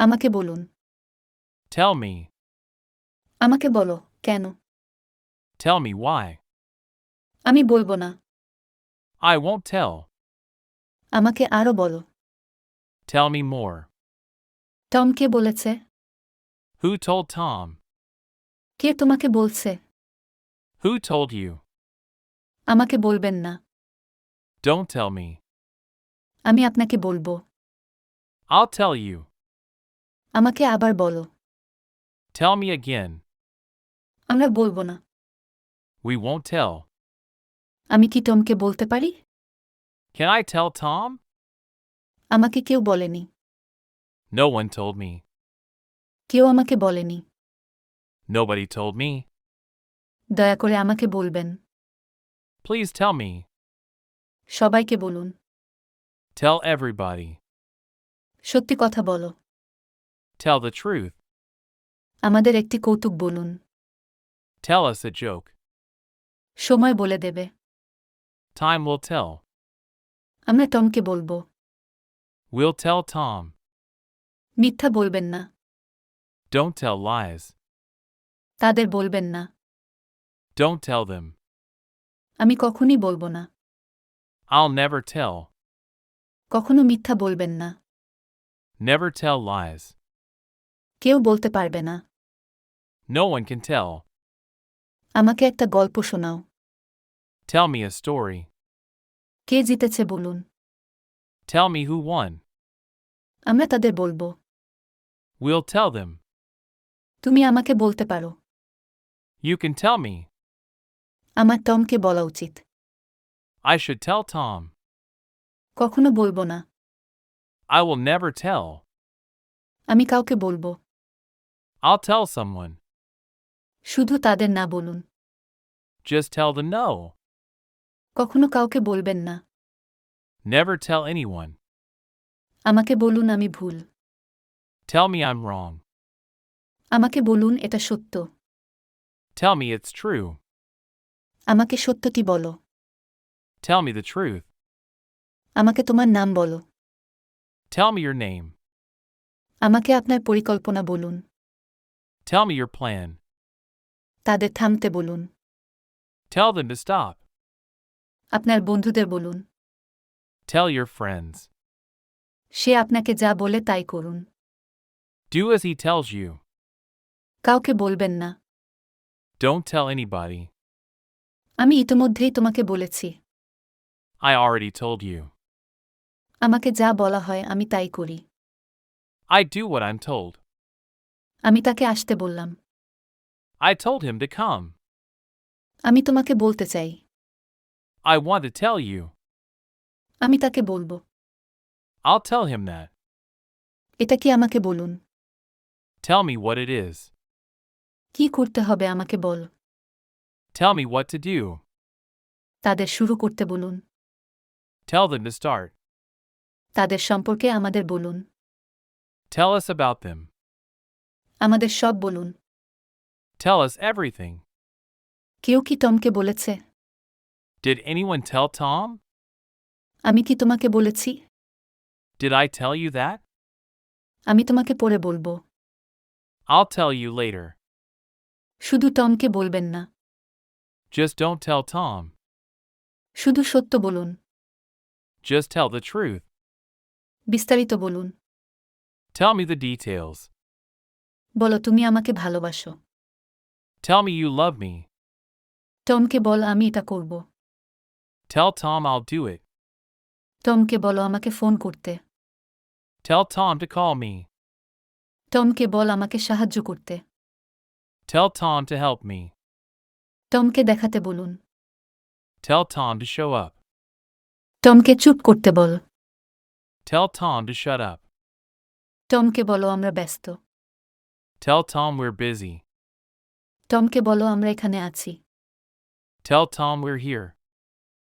আমাকে বলুন। Tell me. আমাকে বলো, কেন? Tell me why. আমি বলবো না। I won't tell. আমাকে আরো বলো। Tell me more. টম কে বলেছে? Who told Tom? কে তোমাকে বলছে? Who told you? আমাকে বলবেন না। Don't tell me. আমি আপনাকে বলবো। I'll tell you. আমাকে আবার বলো। Tell me again. আমরা বলবো না। We won't tell. আমি কি টমকে বলতে পারি? Can I tell Tom? আমাকে কেউ বলেনি। No one told me. কেউ আমাকে বলেনি। Nobody told me. দয়া করে আমাকে বলবেন। Please tell me. সবাইকে বলুন। Tell everybody. সত্যি কথা বলো। Tell the truth. আমাদের একটি কৌতুক বলুন। Tell us a joke. সময় বলে দেবে। Time will tell. আমরা টমকে বলবো। We'll tell Tom. মিথ্যা বলবেন না। Don't tell lies. তাদের বলবেন না। Don't tell them. আমি কখনই বলবো না। I'll never tell. কখনো মিথ্যা বলবেন না। Never tell lies. কেউ বলতে পারবে না। No one can tell. আমাকে একটা গল্প শোনাও। Tell me a story. কে জিতেছে বলুন। Tell me who won. আমরা তাদের বলবো। We'll tell them. তুমি আমাকে বলতে পারো। You can tell me. আমার টমকে বলা উচিত। I should tell Tom. কখনো বলবো না। I will never tell. আমি কাউকে বলবো। I'll tell someone. শুধু তাদের না বলুন। Just tell them no. কখনো কাউকে বলবেন না। Never tell anyone. আমাকে বলুন আমি ভুল। Tell me I'm wrong. আমাকে বলুন এটা সত্য। Tell me it's true. আমাকে সত্যটি বলো। Tell me the truth. আমাকে তোমার নাম বলো। Tell me your name. আমাকে আপনার পরিকল্পনা বলুন। Tell me your plan. তাদের থামতে বলুন। Tell them to stop. আপনার বন্ধুদের বলুন। Tell your friends. সে আপনাকে যা বলে তাই করুন। Do as he tells you. কাউকে বলবেন না। Don't tell anybody. আমি ইতোমধ্যেই তোমাকে বলেছি। I already told you. আমাকে যা বলা হয় আমি তাই করি। I do what I'm told. আমি তাকে আসতে বললাম। I told him to come. আমি তোমাকে বলতে চাই। I want to tell you. আমি তাকে বলবো। I'll tell him that. এটা কি আমাকে বলুন। Tell me what it is. কি করতে হবে আমাকে বল। Tell me what to do. তাদের শুরু করতে বলুন। Tell them to start. তাদের সম্পর্কে আমাদের বলুন। Tell us about them. আমাদের সব বলুন। Tell us everything. কেউ কি টমকে বলেছে? Did anyone tell Tom? আমি কি তোমাকে বলেছি? Did I tell you that? আমি তোমাকে পরে বলবো। I'll tell you later. শুধু টমকে বলবেন না। Just don't tell Tom. শুধু সত্য বলুন। Just tell the truth. বিস্তারিত বলুন। Tell me the details. বলো তুমি আমাকে ভালোবাসো। Tell me you love me. টমকে বল আমি এটা করব। Tell Tom I'll do it. টমকে বলো আমাকে ফোন করতে। Tell Tom to call me. টমকে বল আমাকে সাহায্য করতে। Tell Tom to help me. টমকে দেখাতে বলুন। Tell Tom to show up. টমকে চুপ করতে বল। Tell Tom to shut up. টমকে বলো আমরা ব্যস্ত। Tell Tom we're busy. টমকে বলো আমরা এখানে আছি। Tell Tom we're here.